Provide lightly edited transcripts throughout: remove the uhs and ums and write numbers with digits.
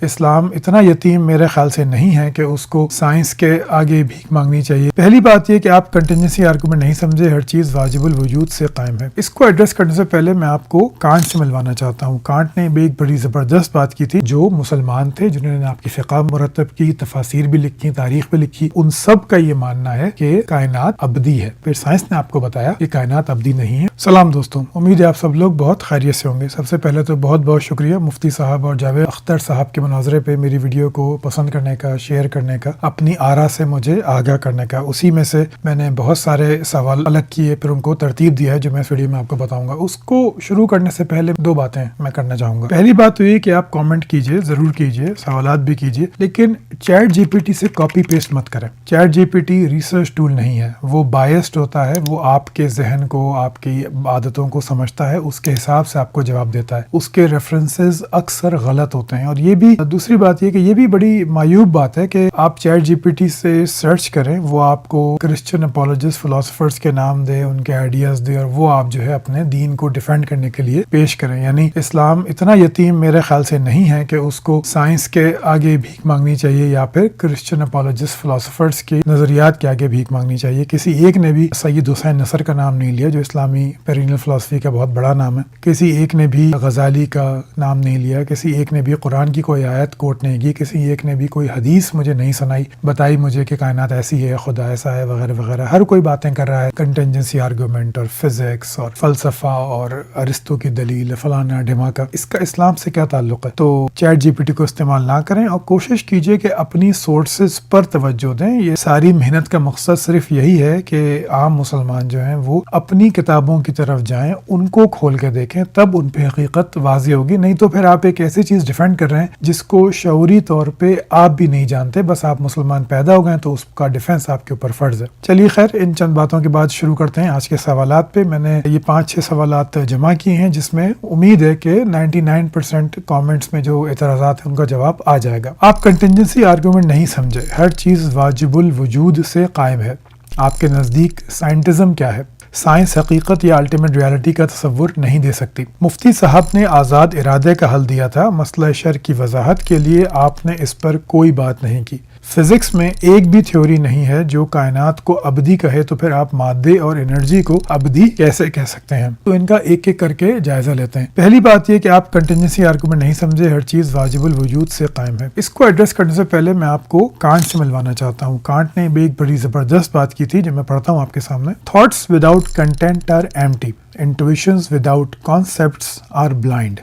اسلام اتنا یتیم میرے خیال سے نہیں ہے کہ اس کو سائنس کے آگے بھیک مانگنی چاہیے۔ پہلی بات یہ کہ آپ کنٹینجنسی آرگومنٹ نہیں سمجھے، ہر چیز واجب الوجود سے قائم ہے۔ اس کو ایڈریس کرنے سے پہلے میں آپ کو کانٹ سے ملوانا چاہتا ہوں۔ کانٹ نے ایک بڑی زبردست بات کی تھی، جو مسلمان تھے جنہوں نے آپ کی فقہ مرتب کی، تفاسیر بھی لکھی، تاریخ بھی لکھی، ان سب کا یہ ماننا ہے کہ کائنات ابدی ہے۔ پھر سائنس نے آپ کو بتایا کہ کائنات ابدی نہیں ہے۔ سلام دوستوں، امید ہے آپ سب لوگ بہت خیریت سے ہوں گے۔ سب سے پہلے تو بہت بہت شکریہ مفتی صاحب اور جاوید اختر صاحب کے مناظرے پہ میری ویڈیو کو پسند کرنے کا، شیئر کرنے کا، اپنی آرا سے مجھے آگاہ کرنے کا۔ اسی میں سے میں نے بہت سارے سوال الگ کیے، پھر ان کو ترتیب دیا ہے جو میں اس ویڈیو میں آپ کو بتاؤں گا۔ اس کو شروع کرنے سے پہلے دو باتیں میں کرنا چاہوں گا۔ پہلی بات تو یہ کہ آپ کامنٹ کیجئے، ضرور کیجئے، سوالات بھی کیجئے، لیکن چیٹ جی پی ٹی سے کاپی پیسٹ مت کریں۔ ChatGPT research tool نہیں ہے، وہ بائسڈ ہوتا ہے، وہ آپ کے ذہن کو، آپ کی عادتوں کو سمجھتا ہے، اس کے حساب سے آپ کو جواب دیتا ہے۔ اس کے ریفرنسز اکثر غلط ہوتے ہیں۔ اور یہ بھی دوسری بات یہ کہ یہ بھی بڑی معیوب بات ہے کہ آپ چیٹ جی پی ٹی سے سرچ کریں، وہ آپ کو کرسچن اپولوجسٹ فلاسفرز کے نام دے، ان کے آئیڈیاز دے، اور وہ آپ جو ہے اپنے دین کو ڈیفینڈ کرنے کے لیے پیش کریں۔ یعنی اسلام اتنا یتیم میرے خیال سے نہیں ہے کہ اس کو سائنس کے آگے بھیک مانگنی چاہیے یا پھر کرسچن اپولوجسٹ فلاسفرز کے نظریات کے آگے بھیک مانگنی چاہیے۔ کسی ایک نے بھی سید حسین نصر کا نام نہیں لیا، جو اسلامی پیرینل فلسفی کا بہت بڑا نام ہے۔ کسی ایک نے بھی غزالی کا نام نہیں لیا، کسی ایک نے بھی قرآن کی کوئی آیت کوٹ نہیں کی، کسی ایک نے بھی کوئی حدیث مجھے نہیں سنائی، بتائی مجھے کہ کائنات ایسی ہے، خدا ایسا ہے، وغیرہ وغیرہ۔ ہر کوئی باتیں کر رہا ہے، کنٹینجنسی آرگومنٹ اور فزکس اور فلسفہ اور ارسطو کی دلیل، فلانا ڈھماکا۔ اس کا اسلام سے کیا تعلق ہے؟ تو چیٹ جی پی ٹی کو استعمال نہ کریں اور کوشش کیجئے کہ اپنی سورسز پر توجہ دیں۔ یہ ساری محنت کا مقصد صرف یہی ہے کہ عام مسلمان جو ہیں وہ اپنی کتابوں کی طرف جائیں، ان کو کھول کے دیکھیں، تب ان پہ حقیقت واضح ہوگی۔ نہیں تو پھر آپ ایک ایسی چیز ڈیفینڈ کر رہے ہیں جس کو شعوری طور پہ آپ بھی نہیں جانتے، بس آپ مسلمان پیدا ہو گئے تو اس کا ڈیفینس آپ کے اوپر فرض ہے۔ چلیے خیر، ان چند باتوں کے بعد شروع کرتے ہیں آج کے سوالات پہ۔ میں نے یہ 5-6 سوالات جمع کیے ہیں جس میں امید ہے کہ 99% کامنٹس میں جو اعتراضات ہیں ان کا جواب آ جائے گا۔ آپ کنٹینجنسی آرگومنٹ نہیں سمجھے، ہر چیز واجب الوجود سے قائم ہے۔ آپ کے نزدیک سائنٹزم کیا ہے؟ سائنس حقیقت یا الٹیمیٹ ریالٹی کا تصور نہیں دے سکتی۔ مفتی صاحب نے آزاد ارادے کا حل دیا تھا، مسئلہ شر کی وضاحت کے لیے آپ نے اس پر کوئی بات نہیں کی۔ فزکس میں ایک بھی تھیوری نہیں ہے جو کائنات کو ابدی کہے، تو پھر آپ مادے اور انرجی کو ابدی کیسے کہہ سکتے ہیں؟ تو ان کا ایک ایک کر کے جائزہ لیتے ہیں۔ پہلی بات یہ کہ آپ کنٹینجنسی آرگومنٹ نہیں سمجھے، ہر چیز واجب الوجود سے قائم ہے۔ اس کو ایڈریس کرنے سے پہلے میں آپ کو کانٹ سے ملوانا چاہتا ہوں۔ کانٹ نے ایک بڑی زبردست بات کی تھی جو میں پڑھتا ہوں آپ کے سامنے۔ Thoughts without content are empty, intuitions without concepts are blind.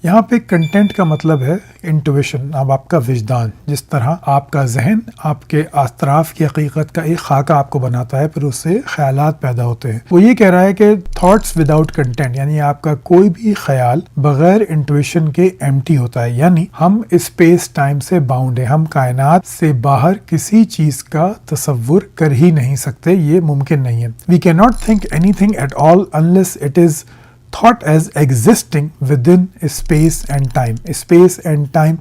یہاں پہ کنٹینٹ کا مطلب ہے انٹویشن، اب آپ کا وجدان، جس طرح آپ کا ذہن آپ کے اطراف کی حقیقت کا ایک خاکہ آپ کو بناتا ہے، پھر اس سے خیالات پیدا ہوتے ہیں۔ وہ یہ کہہ رہا ہے کہ تھاٹس وداؤٹ کنٹینٹ، یعنی آپ کا کوئی بھی خیال بغیر انٹویشن کے ایمٹی ہوتا ہے۔ یعنی ہم اسپیس ٹائم سے باؤنڈ ہیں، ہم کائنات سے باہر کسی چیز کا تصور کر ہی نہیں سکتے، یہ ممکن نہیں ہے۔ وی کی not think any thing at all unless it is thought as existing within space and time. Space and time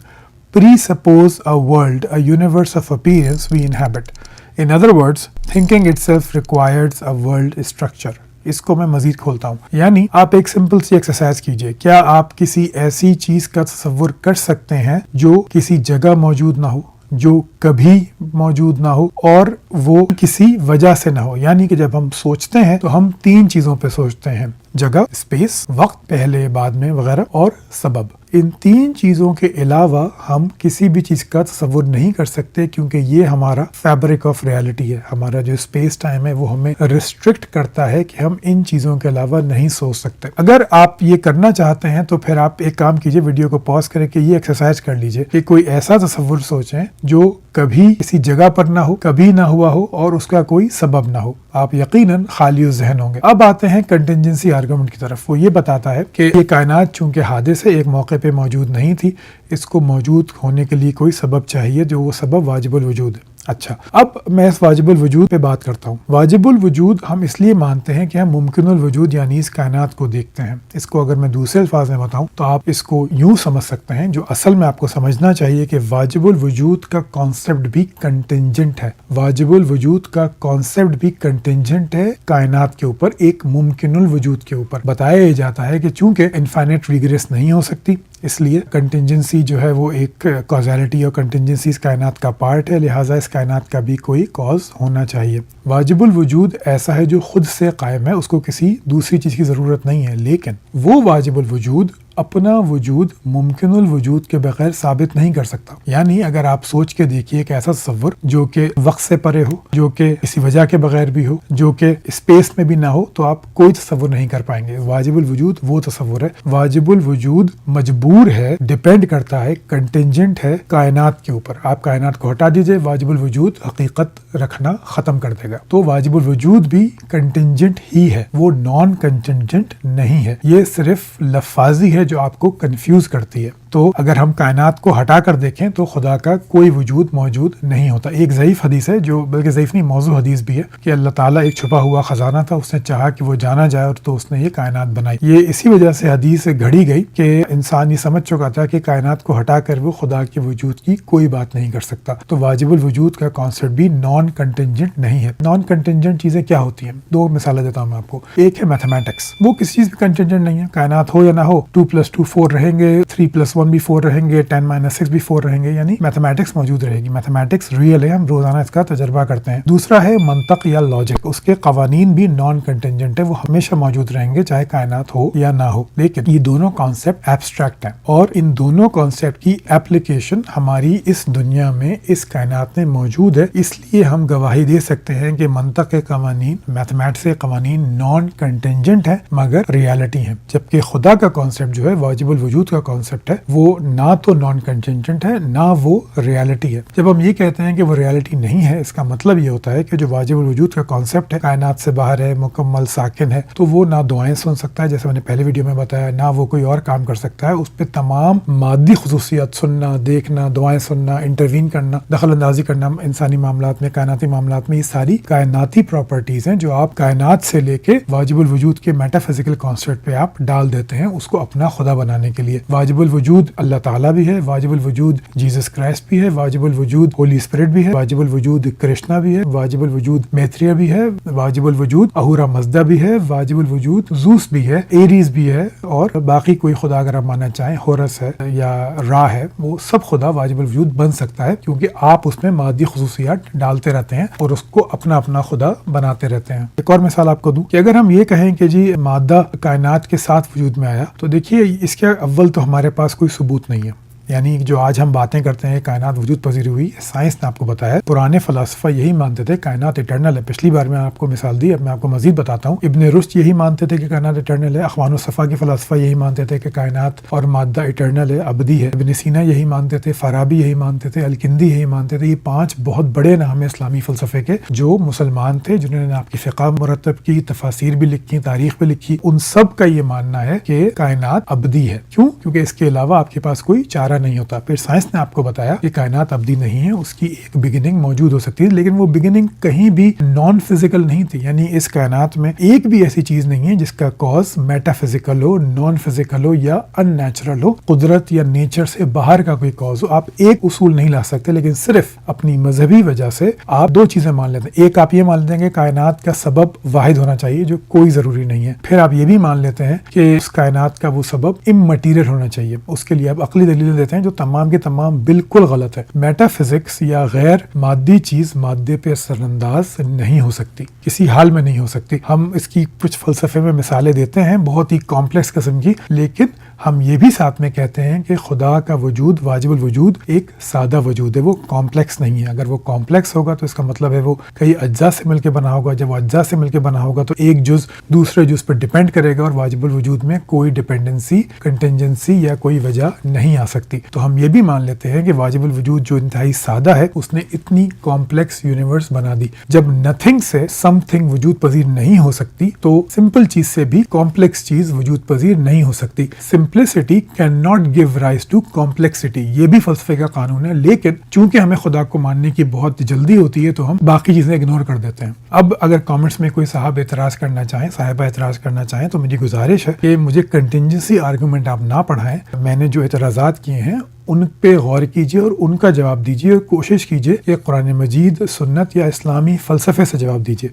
presuppose a world, a universe of appearance we inhabit. In other words, thinking itself requires a world structure. اس کو میں مزید کھولتا ہوں۔ یعنی آپ ایک simple سی exercise کیجئے، کیا آپ کسی ایسی چیز کا تصور کر سکتے ہیں جو کسی جگہ موجود نہ ہو، جو کبھی موجود نہ ہو اور وہ کسی وجہ سے نہ ہو؟ یعنی کہ جب ہم سوچتے ہیں تو ہم 3 چیزوں پہ سوچتے ہیں: جگہ، اسپیس، وقت، پہلے بعد میں وغیرہ، اور سبب۔ ان 3 چیزوں کے علاوہ ہم کسی بھی چیز کا تصور نہیں کر سکتے، کیونکہ یہ ہمارا فیبرک آف ریالٹی ہے۔ ہمارا جو اسپیس ٹائم ہے وہ ہمیں ریسٹرکٹ کرتا ہے کہ ہم ان چیزوں کے علاوہ نہیں سوچ سکتے۔ اگر آپ یہ کرنا چاہتے ہیں تو پھر آپ ایک کام کیجئے، ویڈیو کو پاز کریں کہ یہ ایکسرسائز کر لیجئے کہ کوئی ایسا تصور سوچیں جو کبھی کسی جگہ پر نہ ہو، کبھی نہ ہوا ہو اور اس کا کوئی سبب نہ ہو۔ آپ یقیناً خالی ذہن ہوں گے۔ اب آتے ہیں کنٹینجنسی آرگومنٹ کی طرف۔ وہ یہ بتاتا ہے کہ یہ کائنات چونکہ حادث ہے، ایک موقع پہ موجود نہیں تھی، اس کو موجود ہونے کے لیے کوئی سبب چاہیے، جو وہ سبب واجب الوجود ہے۔ اچھا، اب میں اس واجب الوجود پہ بات کرتا ہوں۔ واجب الوجود ہم اس لیے مانتے ہیں کہ ہم ممکن الوجود یعنی اس کائنات کو دیکھتے ہیں۔ اس کو اگر میں دوسرے الفاظ میں بتاؤں تو آپ اس کو یوں سمجھ سکتے ہیں، جو اصل میں آپ کو سمجھنا چاہیے کہ واجب الوجود کا کانسیپٹ بھی کنٹینجنٹ ہے۔ واجب الوجود کا کانسیپٹ بھی کنٹینجنٹ ہے کائنات کے اوپر، ایک ممکن الوجود کے اوپر۔ بتایا جاتا ہے کہ چونکہ انفائنٹ ریگریس نہیں ہو سکتی، اس لیے کنٹینجنسی جو ہے وہ ایک کازیلٹی اور کنٹینجنسی اس کائنات کا پارٹ ہے، لہٰذا اس کائنات کا بھی کوئی کاز ہونا چاہیے۔ واجب الوجود ایسا ہے جو خود سے قائم ہے، اس کو کسی دوسری چیز کی ضرورت نہیں ہے، لیکن وہ واجب الوجود اپنا وجود ممکن الوجود کے بغیر ثابت نہیں کر سکتا۔ یعنی اگر آپ سوچ کے دیکھیے ایک ایسا تصور جو کہ وقت سے پرے ہو، جو کہ کسی وجہ کے بغیر بھی ہو، جو کہ اسپیس میں بھی نہ ہو، تو آپ کوئی تصور نہیں کر پائیں گے۔ واجب الوجود وہ تصور ہے۔ واجب الوجود مجبور ہے، ڈیپینڈ کرتا ہے، کنٹینجنٹ ہے کائنات کے اوپر۔ آپ کائنات کو ہٹا دیجئے، واجب الوجود حقیقت رکھنا ختم کر دے گا۔ تو واجب الوجود بھی کنٹینجنٹ ہی ہے، وہ نان کنٹینجنٹ نہیں ہے۔ یہ صرف لفاظی ہے جو آپ کو کنفیوز کرتی ہے۔ تو اگر ہم کائنات کو ہٹا کر دیکھیں تو خدا کا کوئی وجود موجود نہیں ہوتا۔ ایک ضعیف حدیث ہے، جو بلکہ ضعیف نہیں، موضوع حدیث بھی ہے، کہ اللہ تعالیٰ ایک چھپا ہوا خزانہ تھا، اس نے چاہا کہ وہ جانا جائے اور تو اس نے یہ کائنات بنائی۔ یہ اسی وجہ سے حدیث گھڑی گئی کہ انسان یہ سمجھ چکا تھا کہ کائنات کو ہٹا کر وہ خدا کے وجود کی کوئی بات نہیں کر سکتا۔ تو واجب الوجود کا کانسیپٹ بھی نان کنٹینجنٹ نہیں ہے۔ نان کنٹینجنٹ چیزیں کیا ہوتی ہیں؟ دو مثالیں دیتا ہوں میں آپ کو۔ ایک ہے میتھمیٹکس، وہ کسی چیز بھی کنٹینجنٹ نہیں ہے، کائنات ہو یا نہ ہو، 2+2 4 رہیں گے، 3+1 بھی 4 رہیں گے، 10-6 بھی 4 رہیں گے، یعنی میتھمیٹکس موجود رہے گی۔ میتھمیٹکس ریئل ہے، ہم روزانہ اس کا تجربہ کرتے ہیں۔ دوسرا ہے منطق یا لاجک، اس کے قوانین بھی نان کنٹینجنٹ ہے، وہ ہمیشہ موجود رہیں گے چاہے کائنات ہو یا نہ ہو۔ لیکن یہ دونوں کانسیپٹ ایبسٹریکٹ ہیں، اور ان دونوں کانسیپٹ کی اپلیکیشن ہماری اس دنیا میں، اس کائنات میں موجود ہے۔ اس لیے ہم گواہی دے سکتے ہیں کہ منطق کے قوانین، میتھمیٹکس کے قوانین نان کنٹینجنٹ ہیں مگر ریالٹی ہیں، جبکہ خدا کا کانسیپٹ جو ہے، واجب الوجود کا کانسیپٹ ہے، وہ نہ تو نان کنٹینجنٹ ہے نہ وہ ریالٹی ہے۔ جب ہم یہ کہتے ہیں کہ وہ ریالٹی نہیں ہے، اس کا مطلب یہ ہوتا ہے کہ جو واجب الوجود کا کانسیپٹ ہے، کائنات سے باہر ہے، مکمل ساکن ہے، تو وہ نہ دعائیں سن سکتا ہے، جیسے میں نے پہلے ویڈیو میں بتایا، نہ وہ کوئی اور کام کر سکتا ہے۔ اس پہ تمام مادی خصوصیات، سننا، دیکھنا، دعائیں سننا، انٹروین کرنا، دخل اندازی کرنا انسانی معاملات میں، کائناتی معاملات میں، یہ ساری کائناتی پراپرٹیز ہیں جو آپ کائنات سے لے کے واجب الوجود کے میٹا فزیکل کانسیپٹ پہ آپ ڈال دیتے ہیں اس کو اپنا خدا بنانے کے لیے۔ واجب الوجود اللہ تعالیٰ بھی ہے، واجب الوجود جیسس کرائسٹ بھی ہے، واجب الوجود ہولی اسپرٹ بھی ہے، واجب الوجود کرشنا بھی ہے، واجب الوجود میتریا بھی ہے، واجب الوجود اہورا مزدا بھی ہے، واجب الوجود زوس بھی ہے، ایریز بھی ہے، اور باقی کوئی خدا اگر آپ ماننا چاہیں، ہورس ہے یا را ہے، وہ سب خدا واجب الوجود بن سکتا ہے، کیونکہ آپ اس میں مادی خصوصیات ڈالتے رہتے ہیں اور اس کو اپنا اپنا خدا بناتے رہتے ہیں۔ ایک اور مثال آپ کو دوں کہ اگر ہم یہ کہیں کہ جی مادہ کائنات کے ساتھ وجود میں آیا، تو دیکھیے اس کے اول تو ہمارے پاس کوئی ثبوت نہیں ہے۔ یعنی جو آج ہم باتیں کرتے ہیں کائنات وجود پذیر ہوئی، سائنس نے آپ کو بتایا ہے، پرانے فلاسفہ یہی مانتے تھے کائنات اٹرنل ہے۔ پچھلی بار میں آپ کو مثال دی، اب میں آپ کو مزید بتاتا ہوں۔ ابن رشد یہی مانتے تھے کہ کائنات اٹرنل ہے، اخوان الصفا کے فلاسفہ یہی مانتے تھے کہ کائنات اور مادہ اٹرنل ہے، ابدی ہے۔ ابن سینا یہی مانتے تھے، فارابی یہی مانتے تھے، الکندی یہی مانتے تھے۔ یہ 5 بہت بڑے نام ہیں اسلامی فلسفے کے جو مسلمان تھے، جنہوں نے آپ کی فقہ مرتب کی، تفاسیر بھی لکھی، تاریخ بھی لکھی۔ ان سب کا یہ ماننا ہے کہ کائنات ابدی ہے۔ کیوں؟ کیونکہ اس کے علاوہ آپ کے پاس کوئی چارہ نہیں ہوتا۔ پھر سائنس نے آپ کو بتایا کہ کائنات ابدی نہیں ہے، اس کی ایک بگننگ موجود ہو سکتی ہے، لیکن وہ بگننگ کہیں بھی نان فزیکل نہیں تھی۔ یعنی اس کائنات میں ایک بھی ایسی چیز نہیں ہے جس کا کاز میٹا فزیکل ہو، نان فزیکل ہو یا ان نیچرل ہو، قدرت یا نیچر سے باہر کا کوئی کاز ہو۔ آپ ایک اصول نہیں لا سکتے، لیکن صرف اپنی مذہبی وجہ سے آپ 2 چیزیں مان لیتے ہیں۔ ایک آپ یہ مان لیتے ہیں کہ کائنات کا سبب واحد ہونا چاہیے، جو کوئی ضروری نہیں ہے۔ پھر آپ یہ بھی مان لیتے ہیں کہ اس کائنات کا وہ سبب امٹیریل ہونا چاہیے۔ اس کے لیے آپ عقلی دلیلیں دیتے ہیں جو تمام کے تمام بالکل غلط ہے۔ میٹا فزکس یا غیر مادی چیز مادے پہ اثر انداز نہیں ہو سکتی، کسی حال میں نہیں ہو سکتی۔ ہم اس کی کچھ فلسفے میں مثالیں دیتے ہیں بہت ہی کمپلیکس قسم کی، لیکن ہم یہ بھی ساتھ میں کہتے ہیں کہ خدا کا وجود، واجب الوجود، ایک سادہ وجود ہے، وہ کمپلیکس نہیں ہے۔ اگر وہ کمپلیکس ہوگا تو اس کا مطلب ہے وہ کئی اجزاء سے مل کے بنا ہوگا۔ جب وہ اجزاء سے مل کے بنا ہوگا تو ایک جز دوسرے جز پر ڈیپینڈ کرے گا، اور واجب الوجود میں کوئی ڈیپینڈنسی، کنٹینجنسی یا کوئی وجہ نہیں آ سکتی۔ تو ہم یہ بھی مان لیتے ہیں کہ واجب الوجود جو انتہائی سادہ ہے، اس نے اتنی کمپلیکس یونیورس بنا دی۔ جب نتھنگ سے سم تھنگ وجود پذیر نہیں ہو سکتی، تو سمپل چیز سے بھی کمپلیکس چیز وجود پذیر نہیں ہو سکتی۔ Simplicity cannot give rise to complexity، یہ بھی فلسفے کا قانون ہے، لیکن چونکہ ہمیں خدا کو ماننے کی بہت جلدی ہوتی ہے تو ہم باقی چیزیں اگنور کر دیتے ہیں۔ اب اگر کامنٹس میں کوئی صاحب اعتراض کرنا چاہیں، صاحبہ اعتراض کرنا چاہیں، تو میری گزارش ہے کہ مجھے کنٹینجنسی آرگومنٹ آپ نہ پڑھائیں۔ میں نے جو اعتراضات کیے ہیں ان پہ غور کیجئے اور ان کا جواب دیجئے، اور کوشش کیجئے کہ قرآن مجید، سنت یا اسلامی فلسفے سے جواب دیجئے۔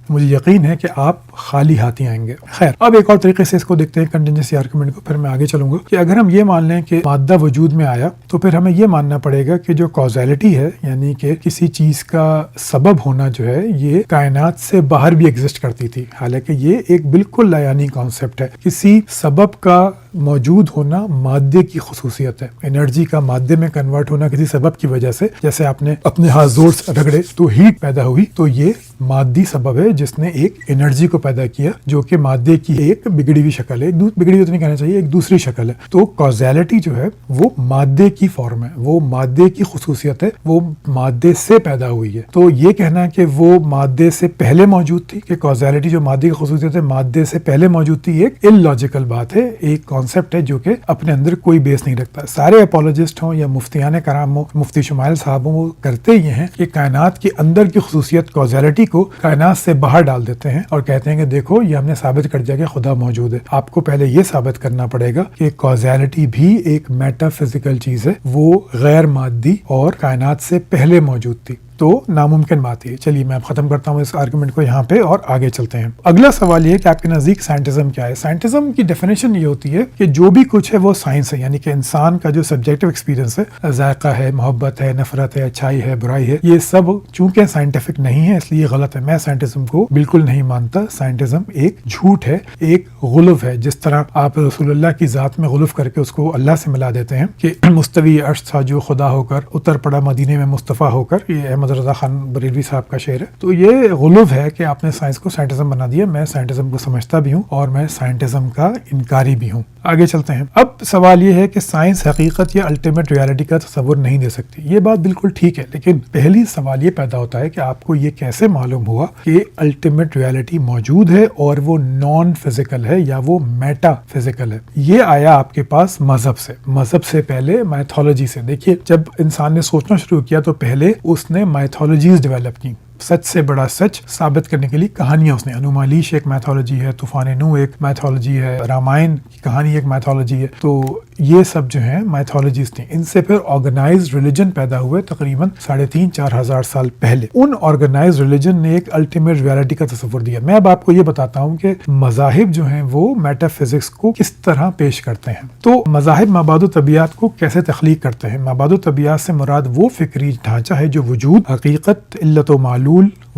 مجھے یقین ہے کہ آپ خالی ہاتھی آئیں گے. خیر، اب ایک اور طریقے سے اس کو دیکھتے ہیں کنٹینجنسی آرگومنٹ کو، پھر میں آگے چلوں گا کہ اگر ہم یہ مان لیں کہ مادہ وجود میں آیا تو پھر ہمیں یہ ماننا پڑے گا کہ جو کازیلٹی ہے، یعنی کہ کسی چیز کا سبب ہونا جو ہے، یہ کائنات سے باہر بھی ایگزسٹ کرتی تھی. حالانکہ یہ ایک بالکل لایانی کانسیپٹ ہے. کسی سبب کا موجود ہونا مادے کی خصوصیت ہے. انرجی کا مادے میں کنورٹ ہونا کسی سبب کی وجہ سے، جیسے آپ نے اپنے ہاتھ زور سے رگڑے تو ہیٹ پیدا ہوئی، تو یہ مادی سبب ہے جس نے ایک انرجی کو پیدا کیا جو کہ مادے کی ایک بگڑی ہوئی شکل ہے. بگڑی ہوئی تو نہیں کہنا چاہیے، ایک دوسری شکل ہے. تو کازیلٹی جو ہے وہ مادے کی فارم ہے، وہ مادے کی خصوصیت ہے، وہ مادے سے پیدا ہوئی ہے. تو یہ کہنا کہ وہ مادے سے پہلے موجود تھی، کہ کازیلٹی جو مادے کی خصوصیت ہے مادے سے پہلے موجود تھی، ایک اللاجیکل بات ہے، ایک کانسیپٹ ہے جو کہ اپنے اندر کوئی بیس نہیں رکھتا. سارے اپولوجسٹ ہوں یا مفتیان کرام ہوں، مفتی شمائل صاحب ہوں، وہ کرتے یہ ہیں کہ کائنات کے اندر کی خصوصیت کازیلٹی کو کائنات سے باہر ڈال دیتے ہیں اور کہتے ہیں کہ دیکھو یہ ہم نے ثابت کر دیا کہ خدا موجود ہے. آپ کو پہلے یہ ثابت کرنا پڑے گا کہ کازیلٹی بھی ایک میٹا فزیکل چیز ہے، وہ غیر مادی اور کائنات سے پہلے موجود تھی. تو ناممکن بات ہے. چلیے میں اب ختم کرتا ہوں اس آرگومنٹ کو یہاں پہ اور آگے چلتے ہیں. اگلا سوال یہ کہ آپ کے نزدیک سائنٹزم کیا ہے؟ سائنٹزم کی ڈیفینیشن یہ ہوتی ہے کہ جو بھی کچھ ہے وہ سائنس ہے، یعنی کہ انسان کا جو سبجیکٹو ایکسپیرینس ہے، ذائقہ ہے، محبت ہے، نفرت ہے، اچھائی ہے، برائی ہے، یہ سب چونکہ سائنٹیفک نہیں ہے اس لیے غلط ہے. میں سائنٹزم کو بالکل نہیں مانتا. سائنٹزم ایک جھوٹ ہے، ایک غلو ہے. جس طرح آپ رسول اللہ کی ذات میں غلو کر کے اس کو اللہ سے ملا دیتے ہیں کہ مستوی عرش تھا جو خدا ہو کر اتر پڑا مدینے میں مصطفیٰ ہو کر. یہ احمد رضا خان بریلوی صاحب کا شعر ہے. تو یہ غلو ہے کہ آپ نے سائنس کو سائنٹزم بنا دیا. میں سائنٹزم کو سمجھتا بھی ہوں اور میں سائنٹزم کا انکاری بھی ہوں. آگے چلتے ہیں. اب سوال یہ ہے کہ سائنس حقیقت یا الٹیمیٹ ریالٹی کا تصور نہیں دے سکتی. یہ بات بالکل ٹھیک ہے، لیکن پہلی سوال یہ پیدا ہوتا ہے کہ آپ کو یہ کیسے معلوم ہوا کہ الٹیمیٹ ریالٹی موجود ہے اور وہ نان فزیکل ہے یا وہ میٹا فزیکل ہے؟ یہ آیا آپ کے پاس مذہب سے. مذہب سے پہلے میتھولوجی سے. دیکھیے، جب انسان نے سوچنا شروع کیا تو پہلے اس نے میتھولوجیز ڈیولپ کی. سچ سے بڑا سچ ثابت کرنے کے لیے کہانیاں اس نے. انومالیش ایک میتھولوجی ہے، طوفان نو ایک میتھولوجی ہے، رامائن کی کہانی ایک میتھولوجی ہے. تو یہ سب جو ہیں میتھولوجیز تھیں. ان سے پھر آرگنائزڈ ریلیجن پیدا ہوئے تقریباً 3,500-4,000 سال پہلے. ان آرگنائزڈ ریلیجن نے ایک الٹیمیٹ ریالٹی کا تصور دیا. میں اب آپ کو یہ بتاتا ہوں کہ مذاہب جو ہیں وہ میٹا فزکس کو کس طرح پیش کرتے ہیں. تو مذاہب مابعد الطبیعت کو کیسے تخلیق کرتے ہیں؟ مابعد الطبیعت سے مراد وہ فکری ڈھانچہ ہے جو وجود، حقیقت، علت و معلول،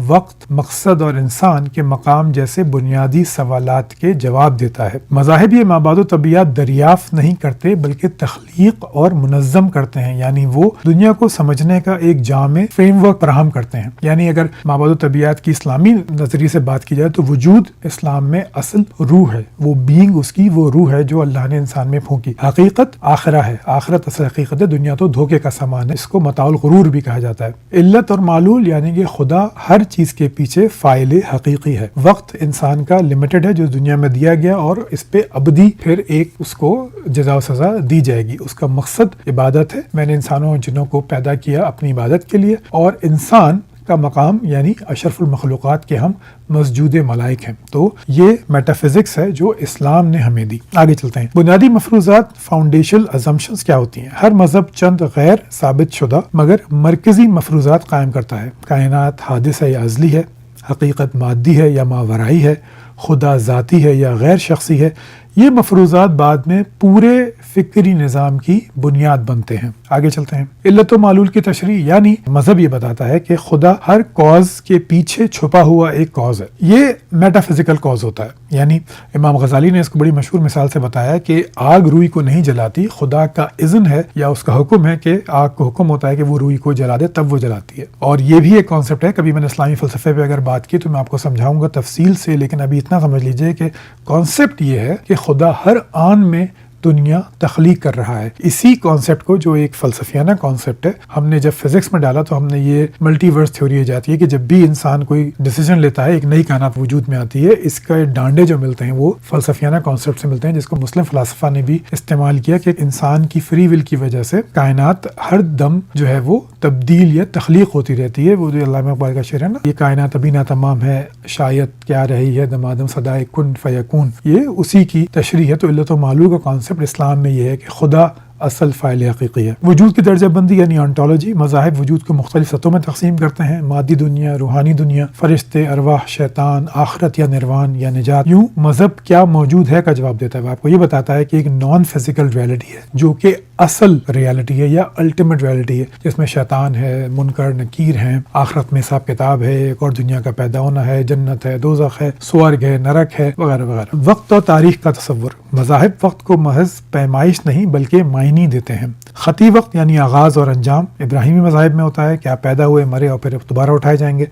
وقت، مقصد اور انسان کے مقام جیسے بنیادی سوالات کے جواب دیتا ہے. مذاہب یہ مابعد الطبیعت دریافت نہیں کرتے بلکہ تخلیق اور منظم کرتے ہیں، یعنی وہ دنیا کو سمجھنے کا ایک جامع فریم ورک فراہم کرتے ہیں. یعنی اگر مابعد الطبیعت کی اسلامی نظریے سے بات کی جائے تو وجود اسلام میں اصل روح ہے، وہ بینگ اس کی وہ روح ہے جو اللہ نے انسان میں پھونکی. حقیقت آخرہ ہے، آخرت اصل حقیقت ہے، دنیا تو دھوکے کا سامان ہے. اس کو متاع الغرور بھی کہا جاتا ہے. علت اور معلول یعنی کہ خدا ہر چیز کے پیچھے فاعل حقیقی ہے. وقت انسان کا لمیٹڈ ہے جو دنیا میں دیا گیا اور اس پہ ابدی پھر ایک اس کو جزا و سزا دی جائے گی. اس کا مقصد عبادت ہے. میں نے انسانوں اور جنوں کو پیدا کیا اپنی عبادت کے لیے، اور انسان کا مقام یعنی اشرف المخلوقات کے ہم مسجود ملائک ہیں. تو یہ میٹا فزکس ہے جو اسلام نے ہمیں دی. آگے چلتے ہیں. بنیادی مفروضات، فاؤنڈیشنل ازمپشنز کیا ہوتی ہیں؟ ہر مذہب چند غیر ثابت شدہ مگر مرکزی مفروضات قائم کرتا ہے. کائنات حادث ہے یا ازلی ہے، حقیقت مادی ہے یا ماورائی ہے، خدا ذاتی ہے یا غیر شخصی ہے. یہ مفروضات بعد میں پورے فکری نظام کی بنیاد بنتے ہیں. آگے چلتے ہیں. علت و معلول کی تشریح، یعنی مذہب یہ بتاتا ہے کہ خدا ہر کاز کے پیچھے چھپا ہوا ایک کاز ہے. یہ میٹا فزیکل کاز ہوتا ہے. یعنی امام غزالی نے اس کو بڑی مشہور مثال سے بتایا کہ آگ روئی کو نہیں جلاتی، خدا کا اذن ہے یا اس کا حکم ہے کہ آگ کو حکم ہوتا ہے کہ وہ روئی کو جلا دے، تب وہ جلاتی ہے. اور یہ بھی ایک کانسیپٹ ہے. کبھی میں نے اسلامی فلسفے پہ اگر بات کی تو میں آپ کو سمجھاؤں گا تفصیل سے، لیکن ابھی اتنا سمجھ لیجئے کہ کانسیپٹ یہ ہے کہ خدا ہر آن میں دنیا تخلیق کر رہا ہے. اسی کانسیپٹ کو، جو ایک فلسفیانہ کانسیپٹ ہے، ہم نے جب فزکس میں ڈالا تو ہم نے یہ ملٹی ورس تھیوری جاتی ہے کہ جب بھی انسان کوئی ڈیسیژن لیتا ہے ایک نئی کائنات وجود میں آتی ہے. اس کا ڈانڈے جو ملتے ہیں وہ فلسفیانہ کانسیپٹ سے ملتے ہیں، جس کو مسلم فلاسفہ نے بھی استعمال کیا کہ انسان کی فری ول کی وجہ سے کائنات ہر دم جو ہے وہ تبدیل یا تخلیق ہوتی رہتی ہے. وہ جو علامہ اقبال کا شعر ہے نا، یہ کائنات ابھی نہ تمام ہے، شاید کیا رہی ہے دمادم صدائے کن فیکون، یہ اسی کی تشریح ہے. تو علت و معلول کا کانسیپٹ اسلام میں یہ ہے کہ خدا اصل فاعل حقیقی ہے۔ وجود کی درجہ بندی یعنی آنٹولوجی، مذاہب وجود کو مختلف سطحوں میں تقسیم کرتے ہیں: مادی دنیا، روحانی دنیا، فرشتے، ارواح، شیطان، آخرت یا نروان یا نجات۔ یوں مذہب کیا موجود ہے کا جواب دیتا ہے، وہ آپ کو یہ بتاتا ہے کہ ایک نان فزیکل ریالٹی ہے جو کہ اصل ریالٹی ہے یا الٹیمیٹ ریالٹی ہے، جس میں شیطان ہے، منکر نکیر ہیں، آخرت میں حساب کتاب ہے، ایک اور دنیا کا پیدا ہونا ہے، جنت ہے، دوزخ ہے، سورگ ہے، نرک ہے، وغیرہ وغیرہ۔ وقت اور تاریخ کا تصور، مذاہب وقت کو محض پیمائش نہیں بلکہ معنی دیتے ہیں۔ خطی وقت یعنی آغاز اور انجام، ابراہیمی مذاہب میں ہوتا ہے کہ آپ پیدا ہوئے، مرے اور پھر دوبارہ اٹھائے جائیں گے۔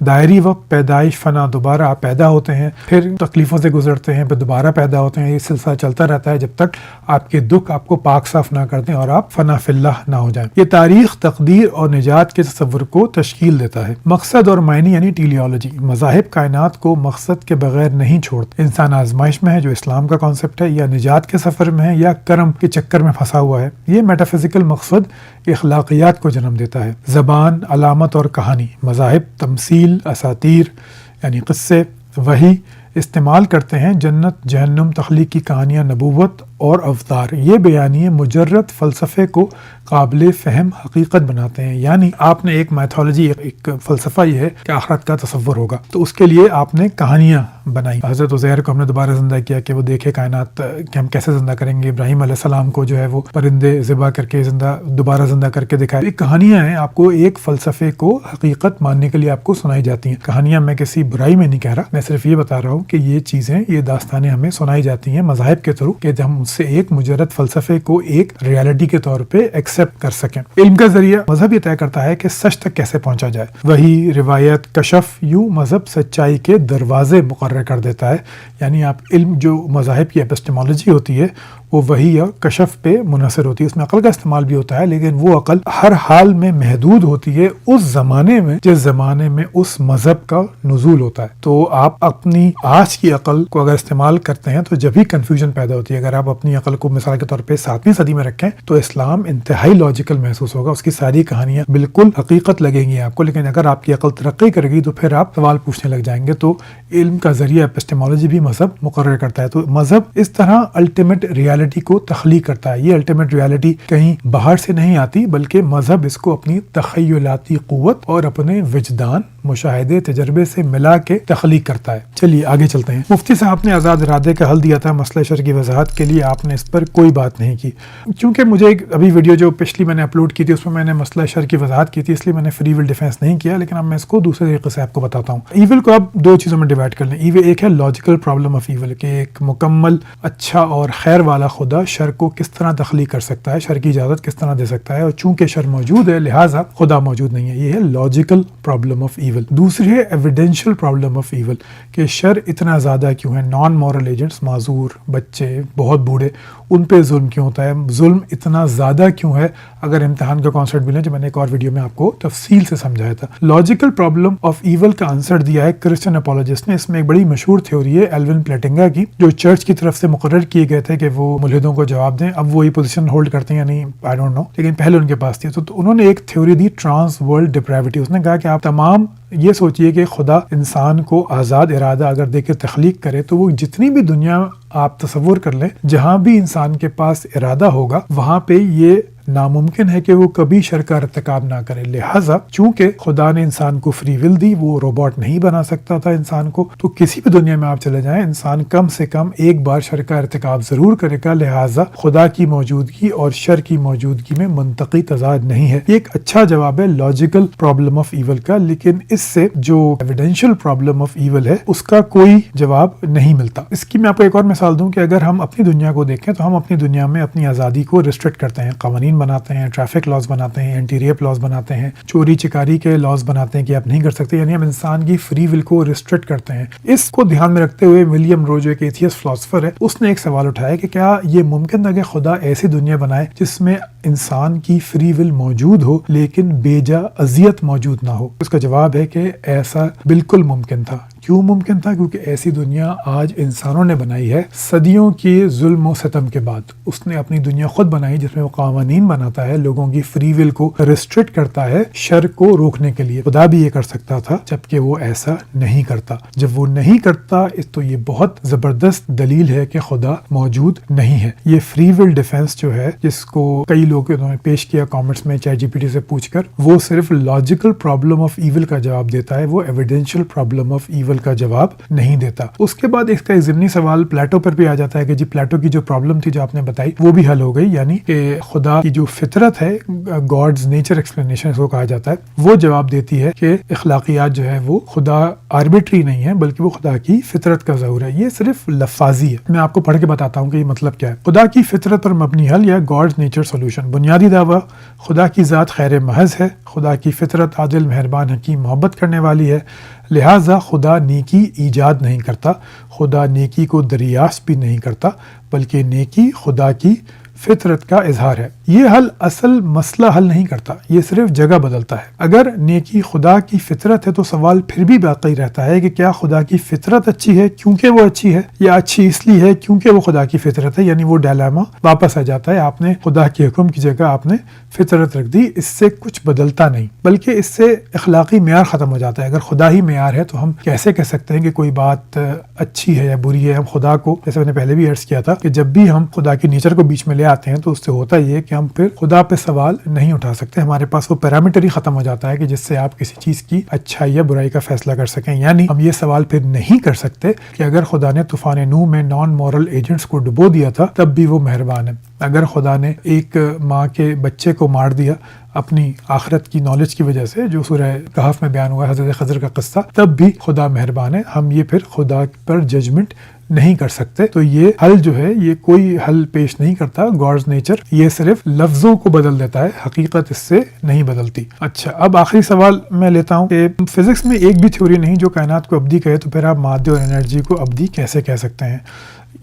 دائری وقت، پیدائش، فنا، دوبارہ آپ پیدا ہوتے ہیں، پھر تکلیفوں سے گزرتے ہیں، پھر دوبارہ پیدا ہوتے ہیں، یہ سلسلہ چلتا رہتا ہے جب تک آپ کے دکھ آپ کو پاک صاف نہ کر دیں اور آپ فنا فی اللہ نہ ہو جائیں۔ یہ تاریخ، تقدیر اور نجات کے تصور کو تشکیل دیتا ہے۔ مقصد اور معنی یعنی ٹیلیالوجی، مذاہب کائنات کو مقصد کے بغیر نہیں چھوڑتے۔ انسان آزمائش میں ہے جو اسلام کا کانسیپٹ ہے، یا نجات کے سفر میں ہے یا کرم کے چکر میں پھنسا ہوا ہے۔ یہ میٹافزیکل مقصد اخلاقیات کو جنم دیتا ہے۔ زبان، علامت اور کہانی، مذاہب تمثیل، اساطیر یعنی قصے، وحی استعمال کرتے ہیں۔ جنت، جہنم، تخلیق کی کہانیاں، نبوت اور اوتار، یہ بیانیے مجرد فلسفے کو قابل فہم حقیقت بناتے ہیں۔ یعنی آپ نے ایک میتھولوجی، ایک فلسفہ یہ ہے کہ آخرت کا تصور ہوگا، تو اس کے لیے آپ نے کہانیاں بنائی۔ حضرت عزیر کو ہم نے دوبارہ زندہ کیا کہ وہ دیکھے کائنات کہ ہم کیسے زندہ کریں گے۔ ابراہیم علیہ السلام کو جو ہے وہ پرندے ذبح کر کے دوبارہ زندہ کر کے دکھائے۔ یہ کہانیاں ہیں، آپ کو ایک فلسفے کو حقیقت ماننے کے لیے آپ کو سنائی جاتی ہیں۔ کہانیاں میں کسی برائی میں نہیں کہہ رہا، میں صرف یہ بتا رہا ہوں کہ یہ چیزیں، یہ داستانیں ہمیں سنائی جاتی ہیں مذاہب کے تھرو کہ ہم سے ایک مجرد فلسفے کو ایک ریالٹی کے طور پہ ایکسپٹ کر سکیں۔ علم کا ذریعہ، مذہب یہ طے کرتا ہے کہ سچ تک کیسے پہنچا جائے۔ وحی، روایت، کشف، یوں مذہب سچائی کے دروازے مقرر کر دیتا ہے۔ یعنی آپ علم، جو مذاہب کی ایپسٹیمولوجی ہوتی ہے وہ وحی اور کشف پہ منحصر ہوتی ہے، اس میں عقل کا استعمال بھی ہوتا ہے، لیکن وہ عقل ہر حال میں محدود ہوتی ہے اس زمانے میں جس زمانے میں اس مذہب کا نزول ہوتا ہے۔ تو آپ اپنی آج کی عقل کو اگر استعمال کرتے ہیں تو جب ہی کنفیوژن پیدا ہوتی ہے۔ اگر آپ اپنی عقل کو مثال کے طور پہ 7ویں صدی میں رکھیں تو اسلام انتہائی لاجیکل محسوس ہوگا، اس کی ساری کہانیاں بالکل حقیقت لگیں گی آپ کو، لیکن اگر آپ کی عقل ترقی کرے گی تو پھر آپ سوال پوچھنے لگ جائیں گے۔ تو علم کا ذریعہ ایپسٹیمولوجی بھی مذہب مقرر کرتا ہے۔ تو مذہب اس طرح الٹیمیٹ ریالٹی کو تخلیق کرتا ہے۔ یہ الٹیمیٹ ریالٹی کہیں باہر سے نہیں آتی، بلکہ مذہب اس کو اپنی تخیلاتی قوت اور اپنے وجدان، مشاہدے، تجربے سے ملا کے تخلیق کرتا ہے۔ چلیے آگے چلتے ہیں۔ مفتی صاحب نے آزاد ارادے کا حل دیا تھا مسئلہ شر کی وضاحت کے لیے، آپ نے اس پر کوئی بات نہیں کی، کیونکہ مجھے ابھی ویڈیو جو پچھلی میں نے اپلوڈ کی تھی اس میں میں نے مسئلہ شر کی وضاحت کی تھی، اس لیے میں نے فری ول ڈیفینس نہیں کیا، لیکن اب میں اس کو دوسرے طریقے سے آپ کو بتاتا ہوں۔ ایول کو آپ دو چیزوں میں ڈیوائڈ کر لیں۔ ایول ایک ہے لاجیکل پرابلم آف ایول، کہ ایک مکمل اچھا اور خیر والا خدا شر کو کس طرح تخلیق کر سکتا ہے، شر کی اجازت کس طرح دے سکتا ہے، اور چونکہ شر موجود ہے لہٰذا خدا موجود نہیں ہے۔ یہ ہے لاجیکل پرابلم آف ایول۔ دوسری ہے ایویڈینشیل پرابلم آف ایول، کہ شر اتنا زیادہ کیوں ہے، نان مورل ایجنٹس، معذور بچے، بہت بوڑھے، ان پہ ظلم کیوں ہوتا ہے، ظلم اتنا زیادہ کیوں ہے۔ اگر امتحان کا کانسیپٹ بھی لیں جو میں نے ایک اور ویڈیو میں آپ کو تفصیل سے سمجھایا تھا۔ لاجیکل پرابلم آف ایول کا آنسر دیا ہے کرسچن اپولوجسٹ نے۔ اس میں ایک بڑی مشہور تھیوری ہے ایلون پلیٹنگا کی، جو چرچ کی طرف سے مقرر کیے گئے تھے کہ وہ ملحدوں کو جواب دیں۔ اب وہی پوزیشن ہولڈ کرتے ہیں یا نہیں آئی ڈونٹ نو، لیکن پہلے ان کے پاس تھی۔ تو انہوں نے ایک تھیوری دی ٹرانس ورلڈ ڈیپریوٹی۔ اس نے کہا کہ آپ تمام یہ سوچئے کہ خدا انسان کو آزاد ارادہ اگر دے کے تخلیق کرے تو وہ جتنی بھی دنیا آپ تصور کر لیں، جہاں بھی انسان کے پاس ارادہ ہوگا وہاں پہ یہ ناممکن ہے کہ وہ کبھی شر کا ارتکاب نہ کرے۔ لہٰذا چونکہ خدا نے انسان کو فری ول دی، وہ روبوٹ نہیں بنا سکتا تھا انسان کو، تو کسی بھی دنیا میں آپ چلے جائیں انسان کم سے کم ایک بار شر کا ارتکاب ضرور کرے گا۔ لہٰذا خدا کی موجودگی اور شر کی موجودگی میں منطقی تضاد نہیں ہے۔ یہ ایک اچھا جواب ہے لاجیکل پرابلم آف ایول کا، لیکن اس سے جو ایویڈینشیل پرابلم آف ایول ہے اس کا کوئی جواب نہیں ملتا۔ اس کی میں آپ کو ایک اور مثال دوں کہ اگر ہم اپنی دنیا کو دیکھیں تو ہم اپنی دنیا میں اپنی آزادی کو ریسٹرکٹ کرتے ہیں، قوانین بناتے ہیں، ٹریفک لاز بناتے ہیں، اینٹی ریپ لاز بناتے ہیں، چوری چکاری کے لاز بناتے ہیں کہ آپ نہیں کر سکتے، یعنی ہم انسان کی فری ول کو ریسٹرکٹ کرتے ہیں۔ اس کو دھیان میں رکھتے ہوئے ولیم رو جو ایک ایتھیسٹ فلاسفر ہے، اس نے ایک سوال اٹھایا کہ کیا یہ ممکن ہے کہ خدا ایسی دنیا بنائے جس میں انسان کی فری ول موجود ہو لیکن بیجا اذیت موجود نہ ہو؟ اس کا جواب ہے کہ ایسا بالکل ممکن تھا، کیوں ممکن تھا؟ کیونکہ ایسی دنیا آج انسانوں نے بنائی ہے صدیوں کے ظلم و ستم کے بعد. اس نے اپنی دنیا خود بنائی جس میں وہ قوانین بناتا ہے, لوگوں کی فری ول کو ریسٹرکٹ کرتا ہے شر کو روکنے کے لیے. خدا بھی یہ کر سکتا تھا جبکہ وہ ایسا نہیں کرتا. جب وہ نہیں کرتا تو یہ بہت زبردست دلیل ہے کہ خدا موجود نہیں ہے. یہ فری ول ڈیفنس جو ہے جس کو کئی لوگ انہوں نے پیش کیا کامنٹس میں چیٹ جی پی ٹی سے پوچھ کر, وہ صرف لاجیکل پرابلم آف ایول کا جواب دیتا ہے, وہ ایویڈینشیل پرابلم آف ایول کا جواب نہیں دیتا. اس کے بعد اس کا ایک ضمنی سوال پلیٹو پر بھی آ جاتا ہے کہ جی پلیٹو کی جو پرابلم تھی جو آپ نے بتائی وہ بھی حل ہو گئی, یعنی کہ خدا کی جو فطرت ہے, گاڈز نیچر ایکسپلینیشن اس کو کہا جاتا ہے, وہ جواب دیتی ہے کہ اخلاقیات جو ہے وہ خدا آربیٹری نہیں ہے بلکہ وہ خدا کی فطرت کا ظہور ہے. یہ صرف لفاظی ہے. میں آپ کو پڑھ کے بتاتا ہوں کہ یہ مطلب کیا ہے. خدا کی فطرت پر مبنی حل یا گاڈز نیچر سولوشن. بنیادی دعویٰ, خدا کی ذات خیر محض ہے, خدا کی فطرت عادل مہربان حکیم محبت کرنے والی ہے, لہٰذا خدا نیکی ایجاد نہیں کرتا, خدا نیکی کو دریافت بھی نہیں کرتا, بلکہ نیکی خدا کی فطرت کا اظہار ہے. یہ حل اصل مسئلہ حل نہیں کرتا, یہ صرف جگہ بدلتا ہے. اگر نیکی خدا کی فطرت ہے تو سوال پھر بھی باقی رہتا ہے کہ کیا خدا کی فطرت اچھی ہے کیونکہ وہ اچھی ہے, یا اچھی اس لیے ہے کیونکہ وہ خدا کی فطرت ہے. یعنی وہ ڈائلاما واپس آ جاتا ہے, آپ نے خدا کے حکم کی جگہ آپ نے فطرت رکھ دی. اس سے کچھ بدلتا نہیں بلکہ اس سے اخلاقی معیار ختم ہو جاتا ہے. اگر خدا ہی معیار ہے تو ہم کیسے کہہ سکتے ہیں کہ کوئی بات اچھی ہے یا بری ہے؟ ہم خدا کو, جیسے میں نے پہلے بھی عرض کیا تھا, کہ جب بھی ہم خدا کی نیچر کو بیچ میں لے آتے ہیں تو اس سے ہوتا یہ کہ ہم پھر خدا پہ سوال نہیں اٹھا سکتے. ہمارے پاس وہ پیرامیٹر ہی ختم ہو جاتا ہے کہ جس سے آپ کسی چیز کی اچھائی یا برائی کا فیصلہ کر سکیں. یعنی ہم یہ سوال پھر نہیں کر سکتے کہ اگر خدا نے طوفان نوح میں نان مورل ایجنٹس کو ڈبو دیا تھا تب بھی وہ مہربان ہے. اگر خدا نے ایک ماں کے بچے کو مار دیا اپنی آخرت کی نالج کی وجہ سے, جو سورہ کہف میں بیان ہوا ہے حضرت خضر کا قصہ, تب بھی خدا مہربان ہے. ہم یہ پھر خدا پر ججمنٹ نہیں کر سکتے. تو یہ حل جو ہے یہ کوئی حل پیش نہیں کرتا. گاڈز نیچر یہ صرف لفظوں کو بدل دیتا ہے, حقیقت اس سے نہیں بدلتی. اچھا, اب آخری سوال میں لیتا ہوں کہ فزکس میں ایک بھی تھیوری نہیں جو کائنات کو ابدی کہے, تو پھر آپ مادے اور انرجی کو ابدی کیسے کہہ سکتے ہیں؟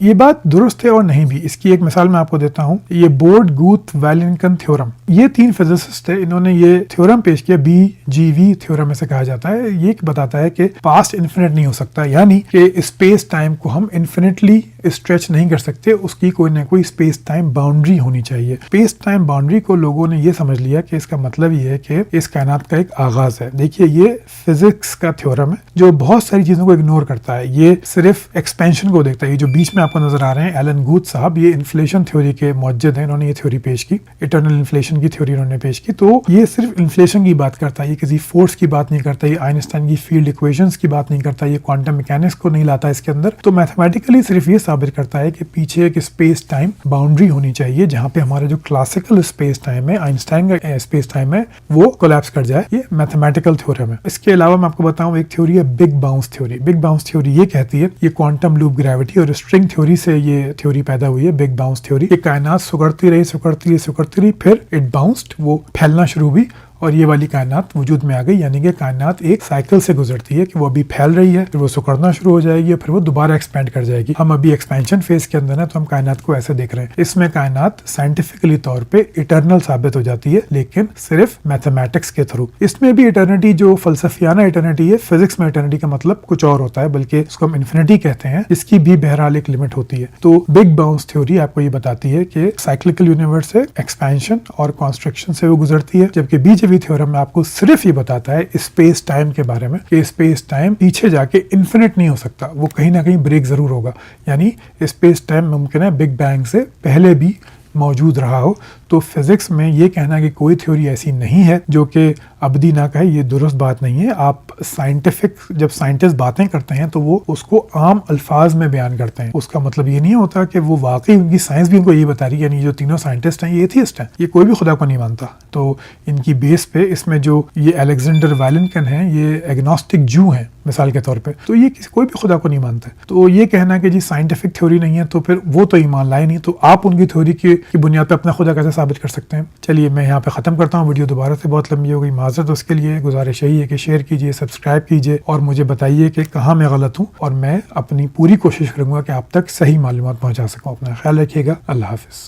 یہ بات درست ہے اور نہیں بھی. اس کی ایک مثال میں آپ کو دیتا ہوں. یہ بورڈ گوتھ ویلنکن تھیورم, یہ 3 فزسسٹ تھے, انہوں نے یہ تھیورم پیش کیا, BGV تھیورم اسے کہا جاتا ہے. یہ بتاتا ہے کہ پاسٹ انفینٹ نہیں ہو سکتا, یعنی کہ اسپیس ٹائم کو ہم انفینٹلی اسٹریچ نہیں کر سکتے, اس کی کوئی نہ کوئی اسپیس ٹائم باؤنڈری ہونی چاہیے. اسپیس ٹائم باؤنڈری کو لوگوں نے یہ سمجھ لیا کہ اس کا مطلب یہ ہے کہ اس کائنات کا ایک آغاز ہے. دیکھیے یہ فزکس کا تھیورم ہے جو بہت ساری چیزوں کو اگنور کرتا ہے. یہ صرف ایکسپینشن کو دیکھتا ہے. یہ جو بیچ میں آپ کو نظر آ رہے ہیں ایلن گوتھ صاحب, یہ انفلیشن تھیوری کے موجد ہیں, انہوں نے یہ تھیوری پیش کی, اٹرنل انفلیشن کی تھیوری انہوں نے پیش کی. تو یہ صرف انفلیشن کی بات کرتا ہے, یہ کسی فورس کی بات نہیں کرتا, یہ آئنسٹائن کی فیلڈ ایکویشنز کی بات نہیں کرتا, یہ کوانٹم میکینکس کو نہیں لاتا اس کے اندر. تو میتھمیٹیکلی صرف یہ ثابت کرتا ہے کہ پیچھے ایک اسپیس ٹائم باؤنڈری ہونی چاہیے جہاں پہ ہمارا جو کلاسیکل اسپیس ٹائم ہے, آئنسٹائن کا اسپیس ٹائم ہے, وہ کولیپس کر جائے. یہ میتھمیٹیکل تھیورم ہے. اس کے علاوہ میں آپ کو بتاؤں ایک تھیوری ہے big bounce theory. Big bounce theory یہ کہتی ہے, یہ کوانٹم لوپ گریوٹی اور اسٹرنگ تھیوری سے یہ تھیوری پیدا ہوئی ہے, بگ باؤنس تھیوری. یہ کائنات سکڑتی رہی پھر اٹ باؤنسڈ, وہ پھیلنا شروع ہوئی اور یہ والی کائنات وجود میں آ گئی. یعنی کہ کائنات ایک سائیکل سے گزرتی ہے کہ وہ ابھی پھیل رہی ہے, پھر وہ سکڑنا شروع ہو جائے گی اور پھر وہ دوبارہ ایکسپینڈ کر جائے گی. ہم ابھی ایکسپینشن فیز کے اندر ہیں تو ہم کائنات کو ایسے دیکھ رہے ہیں. اس میں کائنات سائنٹیفکلی طور پہ اٹرنل ثابت ہو جاتی ہے, لیکن صرف میتھمیٹکس کے تھرو. اس میں بھی اٹرنیٹی جو فلسفیانہ اٹرنیٹی ہے, فزکس میں اٹرنیٹی کا مطلب کچھ اور ہوتا ہے, بلکہ اس کو ہم انفینٹی کہتے ہیں, اس کی بھی بہرحال ایک لمٹ ہوتی ہے. تو بگ باؤنس تھیوری آپ کو یہ بتاتی ہے کہ سائیکلکل یونیورس سے ایکسپینشن اور کنسٹرکشن سے وہ گزرتی ہے, جبکہ BGV تھیورم میں آپ کو صرف یہ بتاتا ہے اسپیس ٹائم کے بارے میں کہ اسپیس ٹائم پیچھے جا کے انفینٹ نہیں ہو سکتا, وہ کہیں نہ کہیں بریک ضرور ہوگا. یعنی اسپیس ٹائم ممکن ہے بگ بینگ سے پہلے بھی موجود رہا ہو. تو فزکس میں یہ کہنا کہ کوئی تھیوری ایسی نہیں ہے جو کہ ابدی نہ کہے, یہ درست بات نہیں ہے. آپ سائنٹیفک جب سائنٹسٹ باتیں کرتے ہیں تو وہ اس کو عام الفاظ میں بیان کرتے ہیں. اس کا مطلب یہ نہیں ہوتا کہ وہ واقعی ان کی سائنس بھی ان کو یہ بتا رہی ہے. یعنی جو تینوں سائنٹسٹ ہیں یہ ایتھیسٹ ہیں, یہ کوئی بھی خدا کو نہیں مانتا. تو ان کی بیس پہ اس میں جو یہ الیگزینڈر ویلنکن ہیں یہ ایگنوسٹک جو ہیں مثال کے طور پہ, تو یہ کوئی بھی خدا کو نہیں مانتے. تو یہ کہنا کہ جی سائنٹیفک تھیوری نہیں ہے تو پھر وہ تو ایمان لائے نہیں, تو آپ ان کی تھیوری کی بنیاد پہ اپنا خدا کیسے ثابت کر سکتے ہیں؟ چلیے میں یہاں پہ ختم کرتا ہوں. ویڈیو دوبارہ سے بہت لمبی ہو گئی, معذرت. اس کے لیے گزارش یہی ہے کہ شیئر کیجیے, سبسکرائب کیجیے اور مجھے بتائیے کہ کہاں میں غلط ہوں, اور میں اپنی پوری کوشش کروں گا کہ آپ تک صحیح معلومات پہنچا سکوں. اپنا خیال رکھیے گا. اللہ حافظ.